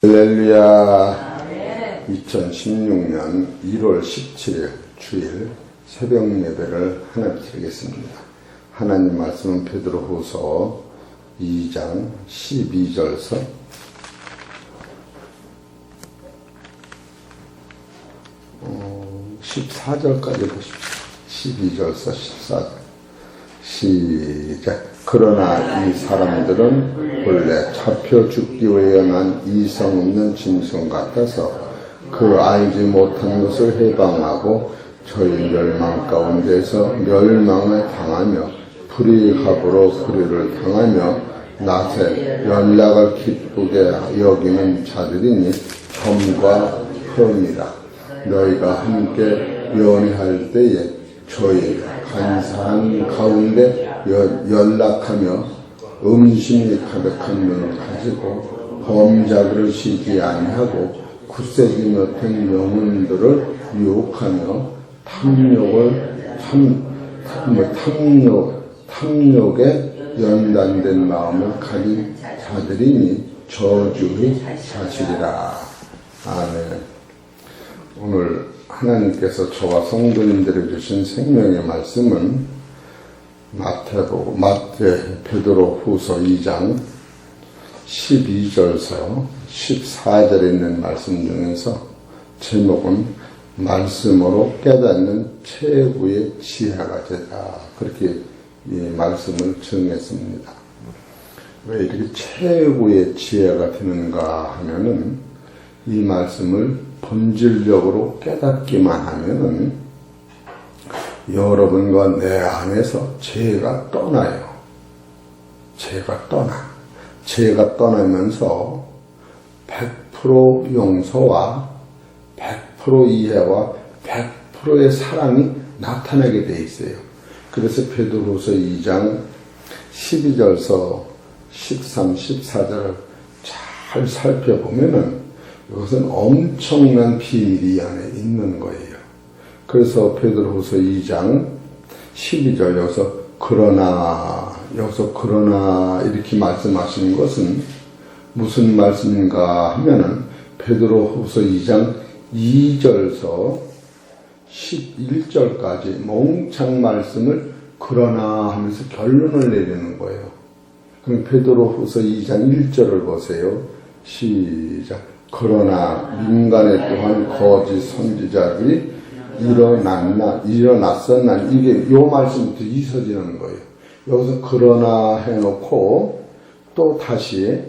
할렐루야. 2016년 1월 17일 주일 새벽 예배를 하나 드리겠습니다. 하나님 말씀은 베드로후서 2장 12절서 14절까지 보십시오. 12절서 14절 시작. 그러나 이 사람들은 본래 잡혀 죽기 위해 난 이성 없는 짐승 같아서 그 알지 못한 것을 해방하고 저희 멸망 가운데서 멸망을 당하며 불의합으로 불의를 당하며 낫에 연락을 기쁘게 여기는 자들이니 점과 흠이라. 너희가 함께 연애할 때에 저희 간사한 가운데 연락하며 음심이 가득한 눈을 가지고 범자들을 쉬지 아니하고 굳세지며 된 영혼들을 유혹하며 탐욕에 연단된 마음을 가진 자들이니 저주의 자식이라. 아멘. 오늘 하나님께서 저와 성도님들에게 주신 생명의 말씀은 베드로후서 2장 12절서 14절에 있는 말씀 중에서 제목은 말씀으로 깨닫는 최고의 지혜가 되다. 그렇게 이 말씀을 정했습니다. 왜 이렇게 최고의 지혜가 되는가 하면은 이 말씀을 본질적으로 깨닫기만 하면은 여러분과 내 안에서 죄가 떠나요. 죄가 떠나면서 100% 용서와 100% 이해와 100%의 사랑이 나타나게 돼 있어요. 그래서 베드로후서 2장 12절서 13, 14절을 잘 살펴보면은 이것은 엄청난 비밀이 안에 있는 거예요. 그래서 베드로후서 2장 12절 여기서 그러나 이렇게 말씀하시는 것은 무슨 말씀인가 하면은 베드로후서 2장 2절서 11절까지 몽창 말씀을 그러나 하면서 결론을 내리는 거예요. 그럼 베드로후서 2장 1절을 보세요. 시작. 그러나 민간에 또한 거짓 선지자들이 일어났었나 이게 요 말씀부터 이어지는 거예요. 여기서 그러나 해놓고 또 다시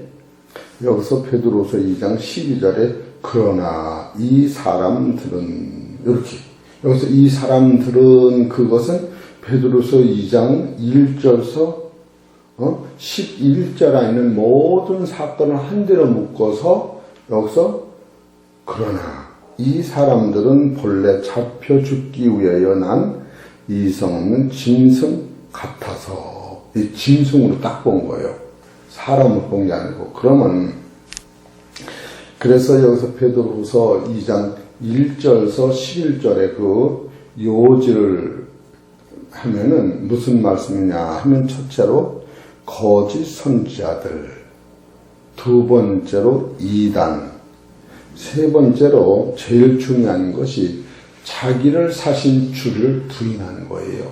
여기서 베드로서 2장 12절에 그러나 이 사람들은 이렇게 여기서 이 사람들은 그것은 베드로서 2장 1절서 11절 안에 있는 모든 사건을 한데로 묶어서 여기서 그러나 이 사람들은 본래 잡혀 죽기 위하여 난 이성 없는 짐승 같아서 이 짐승으로 딱 본 거예요. 사람을 본 게 아니고. 그래서 여기서 베드로후서 2장 1절서 11절에 그 요지를 하면은 무슨 말씀이냐 하면 첫째로 거짓 선지자들, 두 번째로 이단, 세 번째로 제일 중요한 것이 자기를 사신 주를 부인하는 거예요.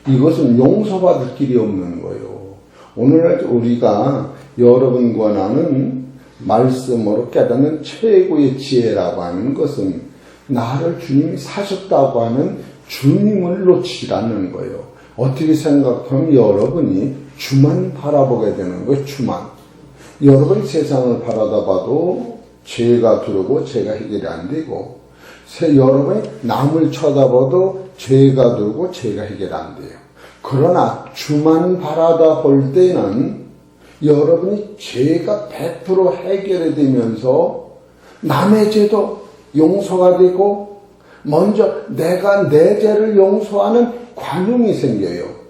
이것은 용서받을 길이 없는 거예요. 오늘날 우리가 여러분과 나는 말씀으로 깨닫는 최고의 지혜라고 하는 것은 나를 주님이 사셨다고 하는 주님을 놓치지 않는 거예요. 어떻게 생각하면 여러분이 주만 바라보게 되는 거예요. 주만. 여러분 세상을 바라다봐도 죄가 들어오고 죄가 해결이 안 되고 여러분이 남을 쳐다봐도 죄가 들고 죄가 해결이 안 돼요. 그러나 주만 바라다 볼 때는 여러분이 죄가 100% 해결이 되면서 남의 죄도 용서가 되고 먼저 내가 내 죄를 용서하는 관용이 생겨요.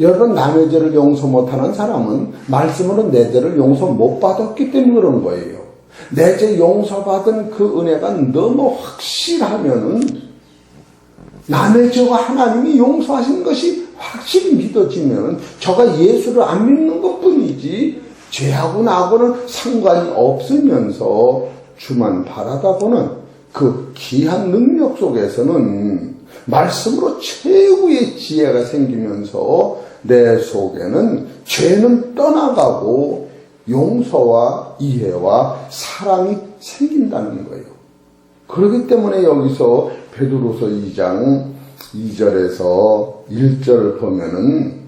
여러분 남의 죄를 용서 못하는 사람은 말씀으로 내 죄를 용서 못 받았기 때문에 그런 거예요. 내 죄 용서받은 그 은혜가 너무 확실하면은 남의 죄가 하나님이 용서하신 것이 확실히 믿어지면 저가 예수를 안 믿는 것 뿐이지 죄하고 나하고는 상관이 없으면서 주만 바라다보는 그 귀한 능력 속에서는 말씀으로 최고의 지혜가 생기면서 내 속에는 죄는 떠나가고 용서와 이해와 사랑이 생긴다는 거예요. 그렇기 때문에 여기서 베드로서 2장 2절에서 1절을 보면은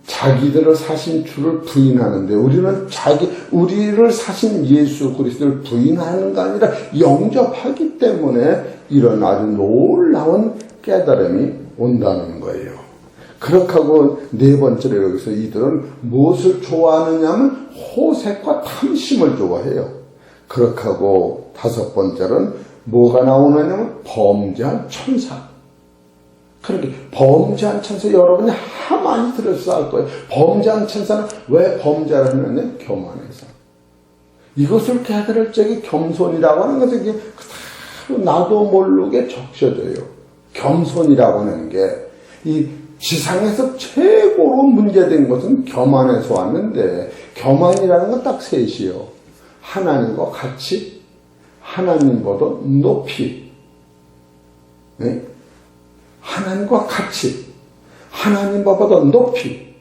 자기들을 사신 주를 부인하는데 우리를 사신 예수 그리스도를 부인하는 게 아니라 영접하기 때문에 이런 아주 놀라운 깨달음이 온다는 거예요. 그렇게 하고 네 번째로 여기서 이들은 무엇을 좋아하느냐 하면 호색과 탐심을 좋아해요. 그렇게 하고 다섯 번째는 뭐가 나오느냐면 범죄한 천사. 그렇게 범죄한 천사 여러분이 많이 들어서 알 거예요. 범죄한 천사는 왜 범죄를 하느냐? 교만해서. 이것을 깨달을 적에 겸손이라고 하는 것은 이게 나도 모르게 적셔져요. 겸손이라고 하는 게 이 지상에서 최고로 문제된 것은 교만에서 왔는데 교만이라는 건 딱 셋이요. 하나님과 같이, 하나님보다 높이, 네? 하나님과 같이, 하나님보다 높이,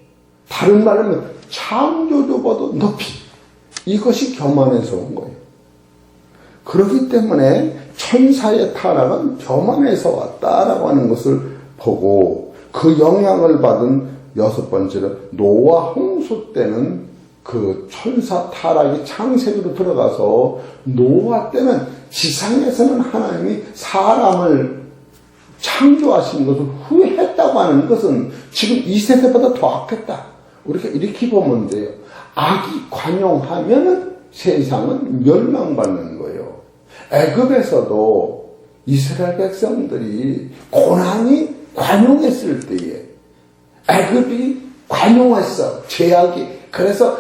다른 말로 창조주보다 높이, 이것이 교만에서 온 거예요. 그렇기 때문에 천사의 타락은 교만에서 왔다라고 하는 것을 보고 그 영향을 받은 여섯 번째로 노아 홍수 때는 그 천사 타락이 창세기로 들어가서 노아 때는 지상에서는 하나님이 사람을 창조하신 것을 후회했다고 하는 것은 지금 이 세대보다 더 악했다. 우리가 이렇게 보면 돼요. 악이 관용하면 세상은 멸망받는 거예요. 애굽에서도 이스라엘 백성들이 고난이 관용했을 때에 애굽이 관용했어. 죄악이. 그래서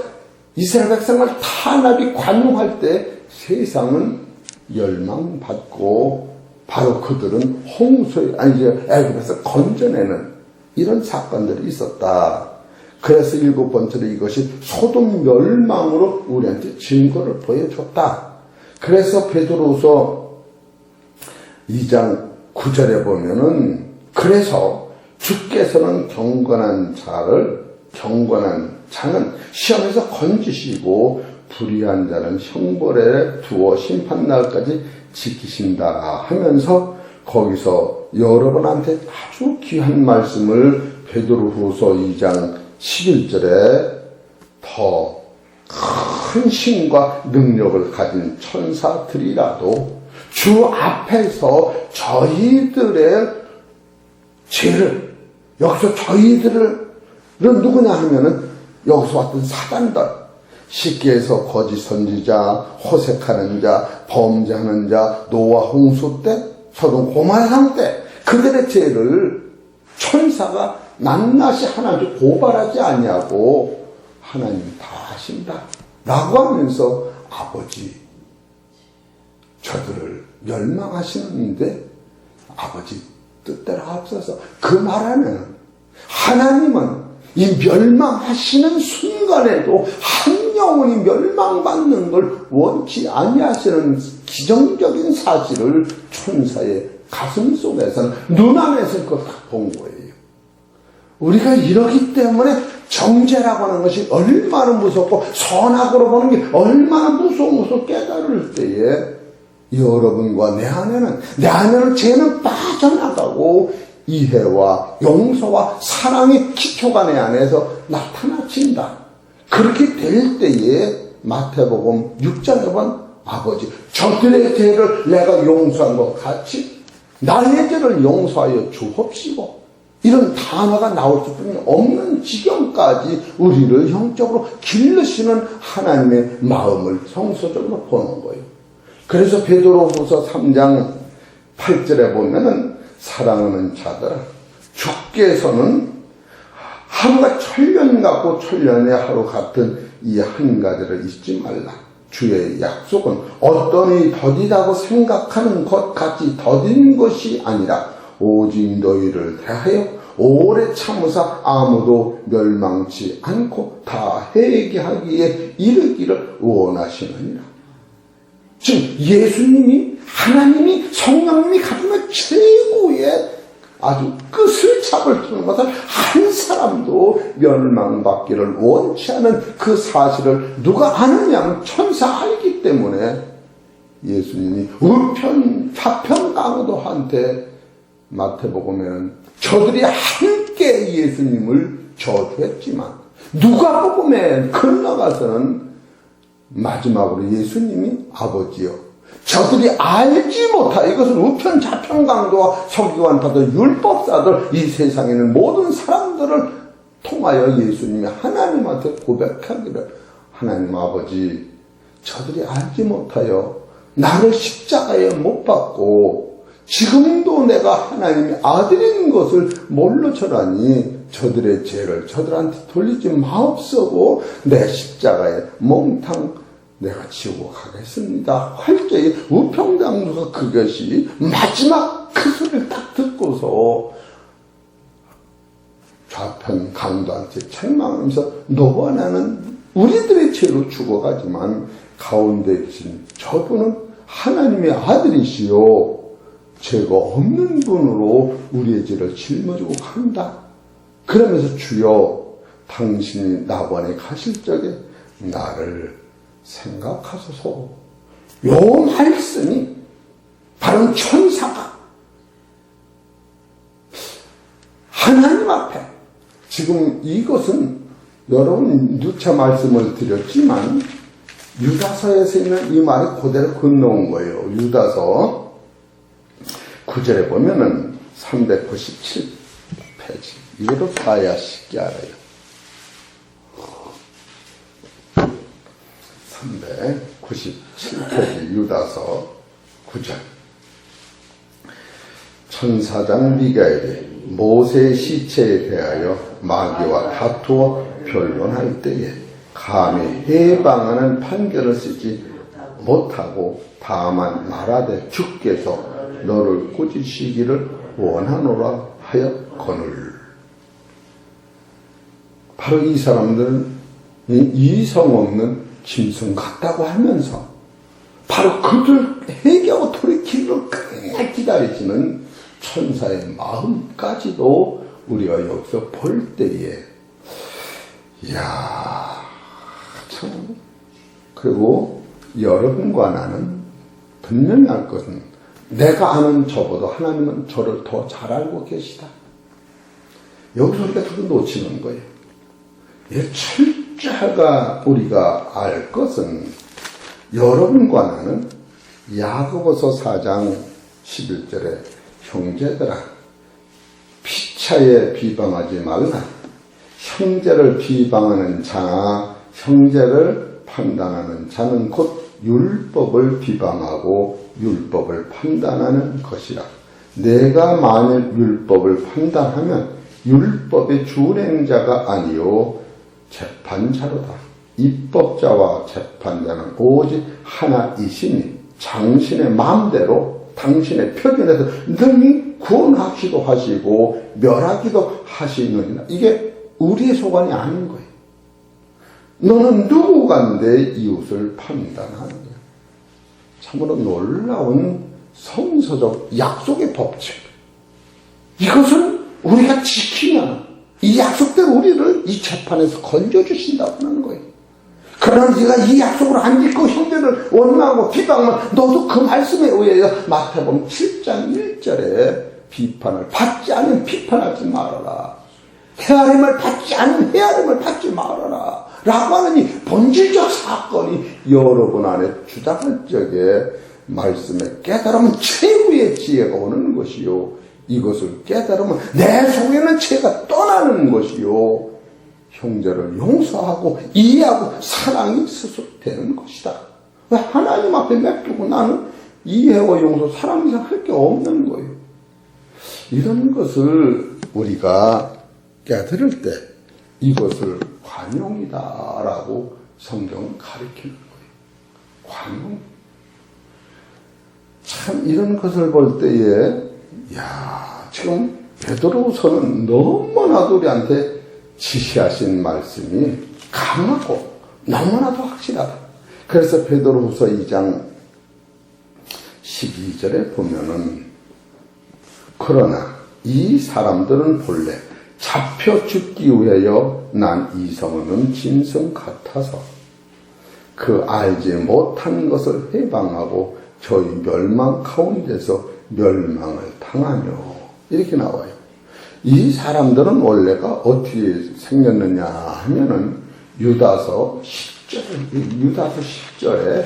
이스라엘 백성을 탄압이 관용할 때 세상은 멸망받고 바로 그들은 애굽에서 건져내는 이런 사건들이 있었다. 그래서 일곱 번째로 이것이 소돔 멸망으로 우리한테 증거를 보여줬다. 그래서 베드로서 2장 9절에 보면은 그래서 주께서는 경건한 자는 시험에서 건지시고 불의한 자는 형벌에 두어 심판날까지 지키신다 하면서 거기서 여러분한테 아주 귀한 말씀을 베드로후서 2장 11절에 더 큰 힘과 능력을 가진 천사들이라도 주 앞에서 저희들의 죄를, 여기서 저희들은 누구냐 하면은 여기서 왔던 사단들, 쉽게 해서 거짓 선지자, 호색하는 자, 범죄하는 자, 노아 홍수 때, 소돔 고모라 때 그들의 죄를 천사가 낱낱이 하나님 고발하지 아니하고 하나님 다 하신다 라고 하면서 아버지 저들을 멸망하시는데 아버지 뜻대로 앞서서 그 말하면 하나님은 이 멸망하시는 순간에도 한 영혼이 멸망받는 걸 원치 아니하시는 기정적인 사실을 천사의 가슴 속에서는 눈안에서 그걸 다 본 거예요. 우리가 이러기 때문에 정죄라고 하는 것이 얼마나 무섭고 선악으로 보는 게 얼마나 무서워서 깨달을 때에 여러분과 내 안에는 죄는 빠져나가고 이해와 용서와 사랑의 기초가 내 안에서 나타나친다. 그렇게 될 때에 마태복음 6장에 보면 아버지 저들의 죄를 내가 용서한 것 같이 나의 죄를 용서하여 주옵시고 이런 단어가 나올 수뿐이 없는 지경까지 우리를 영적으로 길르시는 하나님의 마음을 성서적으로 보는 거예요. 그래서 베드로후서 3장 8절에 보면은 사랑하는 자들아 주께서는 하루가 천년 같고 천년의 하루 같은 이 한 가지를 잊지 말라. 주의 약속은 어떠니 더디다고 생각하는 것 같이 더딘 것이 아니라 오직 너희를 대하여 오래 참으사 아무도 멸망치 않고 다 회개하기에 이르기를 원하시느니라. 지금 예수님이, 하나님이, 성령님이 가지는 최고의 아주 끝을 잡을 수 있는 것은 한 사람도 멸망받기를 원치 않은 그 사실을 누가 아느냐? 천사 알기 때문에 예수님이 우편 좌편 강도한테 마태복음에는 저들이 함께 예수님을 저주했지만 누가복음에 건너가서는 마지막으로 예수님이 아버지여 저들이 알지 못하, 이것은 우편 좌편 강도와 서기관파들 율법사들 이 세상에 있는 모든 사람들을 통하여 예수님이 하나님한테 고백하기를 하나님 아버지 저들이 알지 못하여 나를 십자가에 못 박고 지금도 내가 하나님의 아들인 것을 몰라 저라니 저들의 죄를 저들한테 돌리지 마옵소고 내 십자가에 몽탕 내가 지우고 가겠습니다 할 때에 우평당수가 그것이 마지막 그 소리를 딱 듣고서 좌편 강도한테 책망하면서 너와 나는 우리들의 죄로 죽어가지만 가운데 계신 저분은 하나님의 아들이시요 죄가 없는 분으로 우리의 죄를 짊어지고 간다. 그러면서 주여 당신이 낙원에 가실 적에 나를 생각하소서. 요 말씀이 바로 천사가 하나님 앞에 지금 이것은 여러분 누차 말씀을 드렸지만 유다서에서 있는 이 말이 그대로 건너온 거예요. 유다서 9절에 보면은 397페이지 이것도 봐야 쉽게 알아요. 397페이지 유다서 9절 천사장 미가엘이 모세의 시체에 대하여 마귀와 다투어 변론할 때에 감히 해방하는 판결을 쓰지 못하고 다만 말하되 주께서 너를 꾸짖으시기를 원하노라 하였거늘. 바로 이 사람들은 이성 없는 짐승 같다고 하면서 바로 그들 회개하고 돌이키기를 끝까지 기다리시는 천사의 마음까지도 우리가 여기서 볼 때에 이야 참. 그리고 여러분과 나는 분명히 알 것은 내가 아는 저보다 하나님은 저를 더 잘 알고 계시다. 여기서 우리가 그거 놓치는 거예요. 철저하가 우리가 알 것은 여러분과 나는 야고보서 4장 11절에 형제들아 피차에 비방하지 말라. 형제를 비방하는 자나 형제를 판단하는 자는 곧 율법을 비방하고 율법을 판단하는 것이라. 내가 만일 율법을 판단하면 율법의 준행자가 아니요 재판자로다. 입법자와 재판자는 오직 하나이시니 당신의 마음대로 당신의 표준에서 능히 구원하기도 하시고 멸하기도 하시느니라. 이게 우리의 소관이 아닌 거예요. 너는 누구가 내 이웃을 판단하느냐. 참으로 놀라운 성서적 약속의 법칙. 이것은 우리가 지키면 이 약속대로 우리를 이 재판에서 건져주신다고 하는 거예요. 그러나 네가 이 약속을 안 지키고 형제를 원망하고 비방하면 너도 그 말씀에 의해서 마태복음 7장 1절에 비판을 받지 않으면 비판하지 말아라. 헤아림을 받지 않으면 헤아림을 받지 말아라. 라고 하는 이 본질적 사건이 여러분 안에 주장할 적에 말씀에 깨달으면 최후의 지혜가 오는 것이요. 이것을 깨달으면 내 속에는 죄가 떠나는 것이요. 형제를 용서하고 이해하고 사랑이 수습되는 것이다. 왜 하나님 앞에 맡기고 나는 이해와 용서, 사랑 이상 할 게 없는 거예요. 이런 것을 우리가 깨달을 때 이것을 관용이다라고 성경은 가르치는 거예요. 관용. 참 이런 것을 볼 때에 야 지금 베드로후서는 너무나도 우리한테 지시하신 말씀이 강하고 너무나도 확실하다. 그래서 베드로후서 2장 12절에 보면은 그러나 이 사람들은 본래 잡혀 죽기 위하여 난 이성은 짐승 같아서 그 알지 못한 것을 해방하고 저희 멸망 가운데서 멸망을 당하며 이렇게 나와요. 이 사람들은 원래가 어떻게 생겼느냐 하면은 유다서 10절에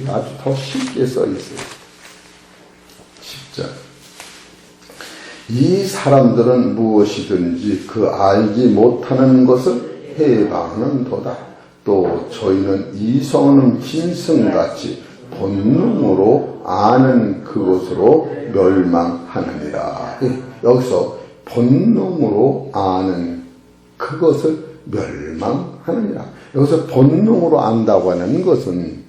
아주 더 쉽게 써 있어요. 10절. 이 사람들은 무엇이든지 그 알지 못하는 것을 해방하는도다. 또 저희는 이성은 짐승같이 본능으로 아는 그것으로 멸망하느니라. 여기서 본능으로 아는 그것을 멸망하느니라. 여기서 본능으로 안다고 하는 것은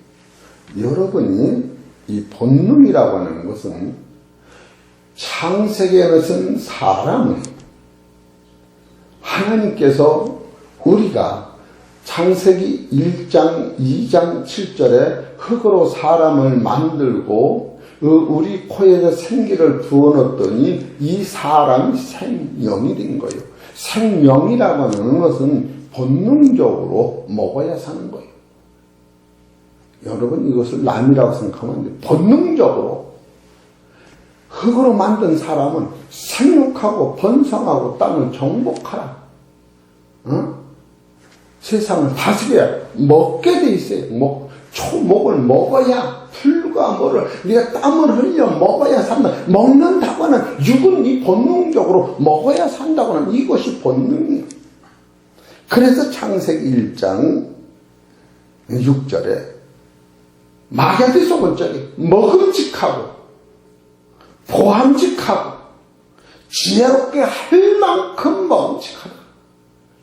여러분이 이 본능이라고 하는 것은 창세기에 쓴 사람은 하나님께서 우리가 창세기 1장 2장 7절에 흙으로 사람을 만들고 우리 코에서 생기를 부어넣었더니 이 사람이 생명이 된 거예요. 생명이라고 하는 것은 본능적으로 먹어야 사는 거예요. 여러분 이것을 남이라고 생각하면 안 돼요. 본능적으로 흙으로 만든 사람은 생육하고 번성하고 땅을 정복하라. 세상을 다스려야 먹게 돼 있어요. 초목을 먹어야 풀과 뭐를 네가 땀을 흘려 먹어야 산다. 먹는다고 하는 육은 이 본능적으로 먹어야 산다고 하는 이것이 본능이에요. 그래서 창세기 1장 6절에 마귀한테 속은 적이 먹음직하고 보암직하고 지혜롭게 할 만큼 먹음직하다.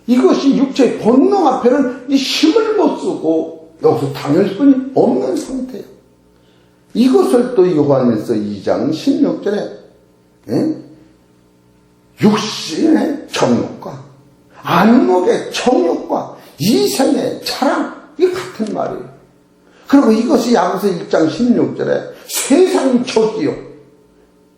이것이 육체의 본능 앞에는 이 힘을 못 쓰고 여기서 당할 수는 없는 상태예요. 이것을 또 요한일서 2장 16절에 육신의 정욕과 안목의 정욕과 이생의 자랑 이게 같은 말이에요. 그리고 이것이 야고보서 1장 16절에 세상 적이요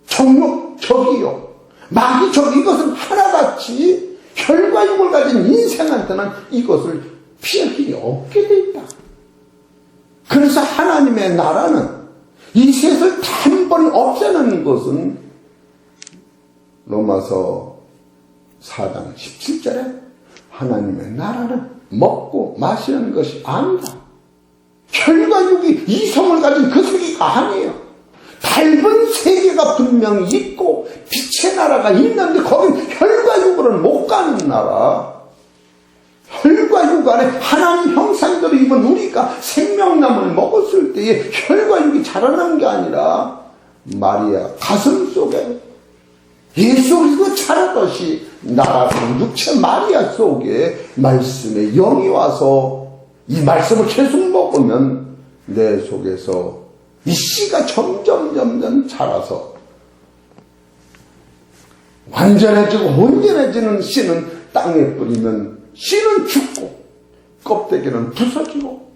정욕 적이요 마귀 적 이것은 하나같이 혈과 육을 가진 인생한테는 이것을 피할 길이 없게 돼 있다. 그래서 하나님의 나라는 이 셋을 단번에 없애는 것은 로마서 4장 17절에 하나님의 나라는 먹고 마시는 것이 아니다. 혈과 육이 이성을 가진 그 세계가 아니에요. 밝은 세계가 분명히 있고 빛의 나라가 있는데 거긴 혈과 육으로는 못 가는 나라. 혈과 육 안에 하나님 형상대로 입은 우리가 생명나무를 먹었을 때에 혈과 육이 자라난 게 아니라 마리아 가슴 속에 예수 그리스도 자라듯이 나라는 육체 마리아 속에 말씀의 영이 와서 이 말씀을 계속 먹으면 내 속에서 이 씨가 점점 자라서 완전해지고 온전해지는 씨는 땅에 뿌리면 씨는 죽고 껍데기는 부서지고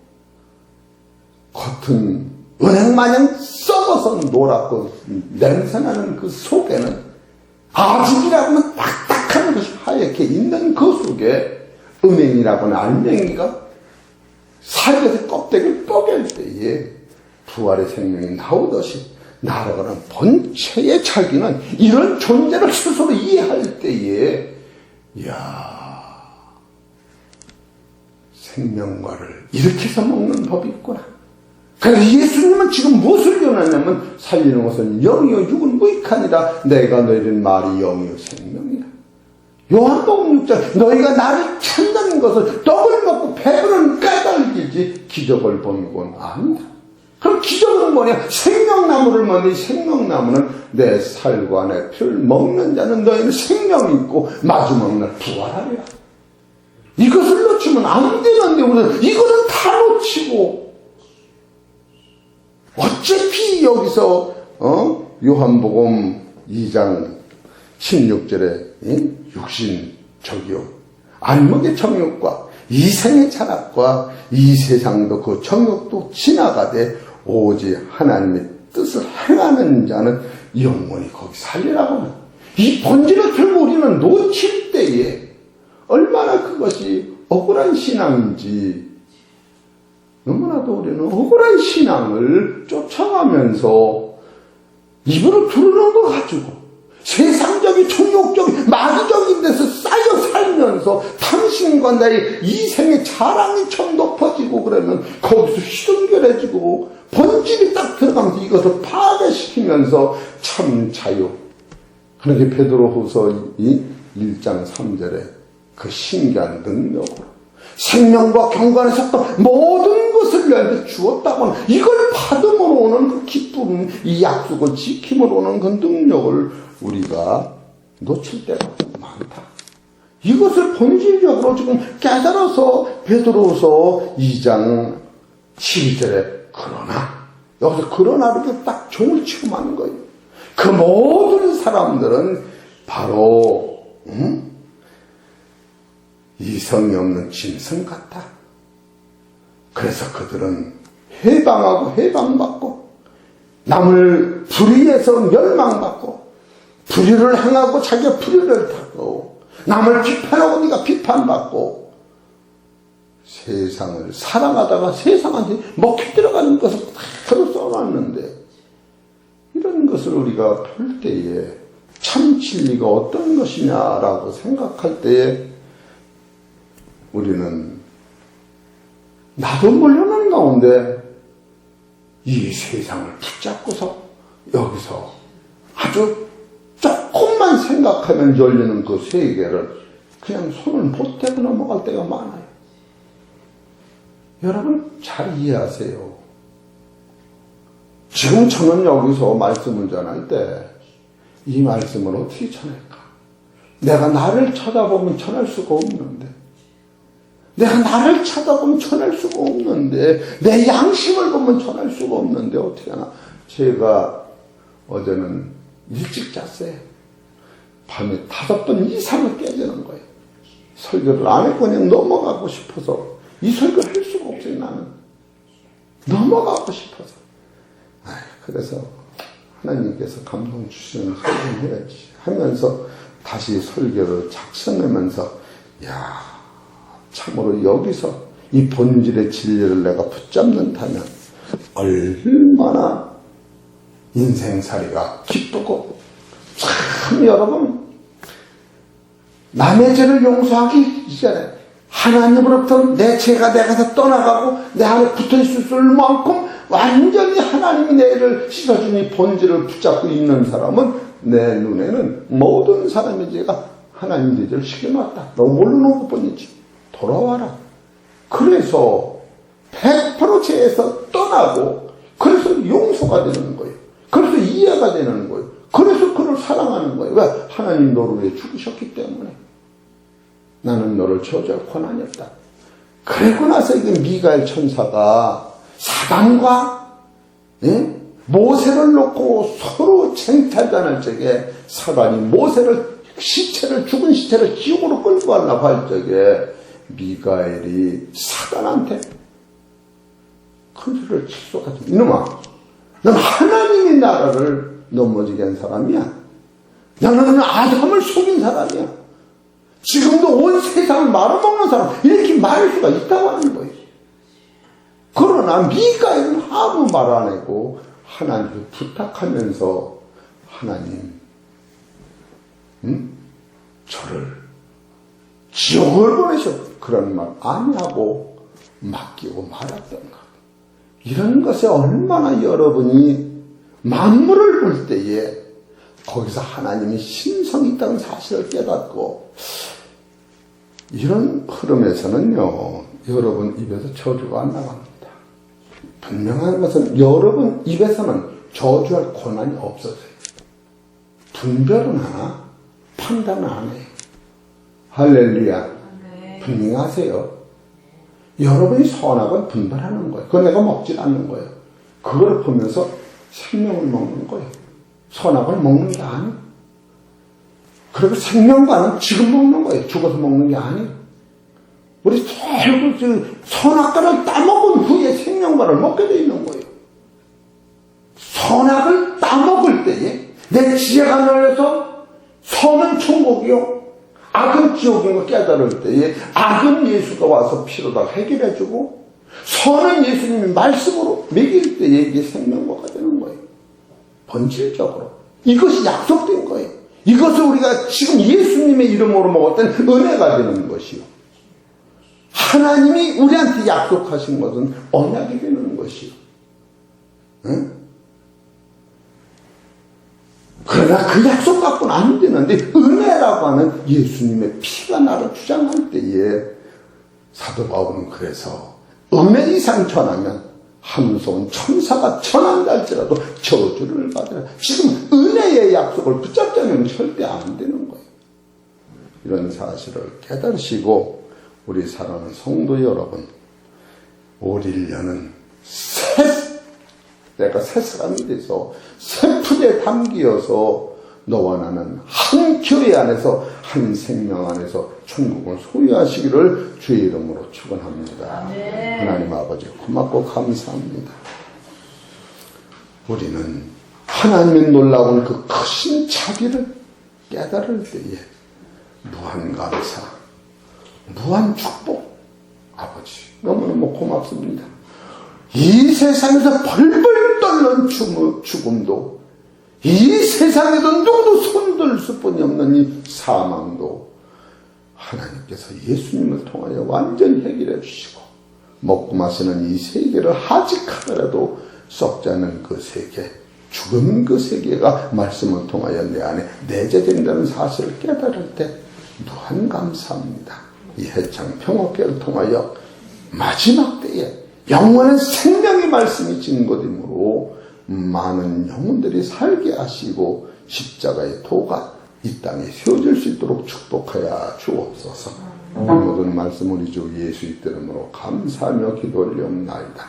겉은 은행마냥 썩어서 노랗고 냄새나는 그 속에는 아직이라고 하면 딱딱한 것이 하얗게 있는 그 속에 은행이라고 하는 알맹이가 살에서 껍데기를 뻐갤 때에 부활의 생명이 나오듯이 나라가는 본체의 자기는 이런 존재를 스스로 이해할 때에 생명과를 이렇게 해서 먹는 법이 있구나. 그래서 예수님은 지금 무엇을 전하냐면 살리는 것은 영이요 육은 무익하니라. 내가 너희를 말이 영이요 생명이라. 요한복음 6장 너희가 나를 찾는 것을 떡을 먹고 배부른 까닭이지 기적을 본 건 아니다. 그럼 기적은 뭐냐? 생명나무를 먹니 생명나무는 내 살과 내 피를 먹는 자는 너희는 생명이 있고 마지막 날 부활하리라. 이것을 놓치면 안 되는데 우리는 이거는 다 놓치고 어차피 여기서 요한복음 2장 16절에 육신적이요 안목의 정욕과 이생의 자락과 이 세상도 그 정욕도 지나가되 오직 하나님의 뜻을 행하는 자는 영원히 거기 살리라고 하는, 이 본질을 들고 우리는 놓칠 때에 얼마나 그것이 억울한 신앙인지, 너무나도 우리는 억울한 신앙을 쫓아가면서 입으로 두르는 거 가지고 세상적인 정욕적인 마귀적인 데서 쌓여 살면서 당신과 나의 이생의 자랑이 좀 높아지고 그러면 거기서 시든결해지고 본질이 딱 들어가면서 이것을 파괴시키면서 참 자유. 그러게 베드로후서 1장 3절에 그 신기한 능력으로 생명과 경건에 섰던 모든 것을 너희한테 주었다고 하는, 이걸 받음으로 오는 그 기쁨, 이 약속을 지킴으로 오는 그 능력을 우리가 놓칠 때가 많다. 이것을 본질적으로 지금 깨달아서 베드로후서 2장 12절에 그러나, 여기서 그러나를 딱 종을 취급하는 거예요. 그 모든 사람들은 바로 이성이 없는 짐승 같다. 그래서 그들은 해방하고 해방받고 남을 불의해서 멸망받고 불의를 행하고 자기가 불의를 타고 남을 비판하고 네가 비판받고 세상을 사랑하다가 세상한테 먹혀 들어가는 것을 그대로 써놨는데, 이런 것을 우리가 볼 때에 참 진리가 어떤 것이냐라고 생각할 때에 우리는 나도 모르는 가운데 이 세상을 붙잡고서 여기서 아주 조금만 생각하면 열리는 그 세계를 그냥 손을 못 대고 넘어갈 때가 많아요. 여러분 잘 이해하세요. 지금 저는 여기서 말씀을 전할 때 이 말씀을 어떻게 전할까? 내가 나를 쳐다보면 전할 수가 없는데, 내가 나를 쳐다보면 전할 수가 없는데, 내 양심을 보면 전할 수가 없는데 어떻게 하나? 제가 어제는 일찍 잤어요. 밤에 5번 이상을 깨지는 거예요. 설교를 안 했고 그냥 넘어가고 싶어서, 이 설교를 할 수가 없어요. 나는 넘어가고 싶어서. 그래서 하나님께서 감동 주시는 설교를 해야지 하면서 다시 설교를 작성하면서, 야, 참으로 여기서 이 본질의 진리를 내가 붙잡는다면 얼마나 인생살이가 기쁘고, 참 여러분, 남의 죄를 용서하기 이전에 하나님으로부터 내 죄가 내가서 떠나가고 내 안에 붙어있을 수 있을 만큼 완전히 하나님이 내를 씻어주니 본질을 붙잡고 있는 사람은 내 눈에는 모든 사람의 죄가 하나님 죄를 시켜놨다. 너 모르는 것뿐이지. 돌아와라. 그래서 100% 죄에서 떠나고, 그래서 용서가 되는 거예요. 그래서 이해가 되는 거예요. 그래서 그를 사랑하는 거예요. 왜? 하나님 너를 위해 죽으셨기 때문에. 나는 너를 저주할 권한이 없다. 그러고 나서 이게 미가엘 천사가 사단과 모세를 놓고 서로 쟁탈전할 적에 사단이 모세를, 죽은 시체를 지옥으로 끌고 가려고 할 적에 미가엘이 사단한테 큰 소리를 칠 수가 있어. 이놈아, 넌 하나님의 나라를 넘어지게 한 사람이야. 너는 아담을 속인 사람이야. 지금도 온 세상을 말아먹는 사람, 이렇게 말할 수가 있다고 하는 거예요. 그러나 미가엘은 아무 말 안 하고 하나님을 부탁하면서, 하나님, 저를 지옥을 보내셔. 그런 말 안 하고 맡기고 말았던 것. 이런 것에 얼마나 여러분이 만물을 볼 때에 거기서 하나님이 신성이 있다는 사실을 깨닫고, 이런 흐름에서는요, 여러분 입에서 저주가 안 나갑니다. 분명한 것은 여러분 입에서는 저주할 권한이 없어져요. 분별은 하나, 판단은 안 해요. 할렐루야. 분명히 하세요. 여러분이 선악을 분별하는 거예요. 그거 내가 먹지 않는 거예요. 그걸 보면서 생명을 먹는 거예요. 선악을 먹는 게 아니에요. 그리고 생명과는 지금 먹는 거예요. 죽어서 먹는 게 아니에요. 우리 선악과를 따먹은 후에 생명과를 먹게 돼 있는 거예요. 선악을 따먹을 때에 내 지혜가 넓어서 선은 천국이요 악은 지옥인 걸 깨달을 때에 악은 예수가 와서 피로다 해결해주고 선은 예수님이 말씀으로 먹일 때에 이게 생명과가 되는 거예요. 본질적으로 이것이 약속된 거예요. 이것을 우리가 지금 예수님의 이름으로 먹었던 은혜가 되는 것이요. 하나님이 우리한테 약속하신 것은 언약이 되는 것이요. 응? 그러나 그 약속 갖고는 안 되는데 은혜라고 하는 예수님의 피가 나를 주장할 때에 사도 바울은 그래서 은혜 이상 전하면 함소원 천사가 천한다 할지라도 저주를 받으라. 지금 은혜의 약속을 붙잡자면 절대 안 되는 거예요. 이런 사실을 깨달으시고 우리 사랑하는 성도 여러분, 올 1년은 내가 새 사람이 돼서 새 풀에 담기어서 너와 나는 한 교회 안에서 한 생명 안에서 천국을 소유하시기를 주의 이름으로 축원합니다. 하나님 아버지 고맙고 감사합니다. 우리는 하나님의 놀라운 그 크신 자비를 깨달을 때에 무한 감사, 무한 축복, 아버지 너무너무 고맙습니다. 이 세상에서 벌벌 떨는 죽음도, 이 세상에도 누구도 손들 수뿐이 없는 이 사망도 하나님께서 예수님을 통하여 완전히 해결해 주시고 먹고 마시는 이 세계를 하직하더라도 썩지 않은 그 세계, 죽은 그 세계가 말씀을 통하여 내 안에 내재된다는 사실을 깨달을 때 무한 감사합니다. 이 해창 평화교회를 통하여 마지막 때에 영원한 생명의 말씀이 증거되므로 많은 영혼들이 살게 하시고 십자가의 도가 이 땅에 세워질 수 있도록 축복하여 주옵소서. 모든 말씀 우리 주 예수 이름으로 감사하며 기도 올리옵나이다.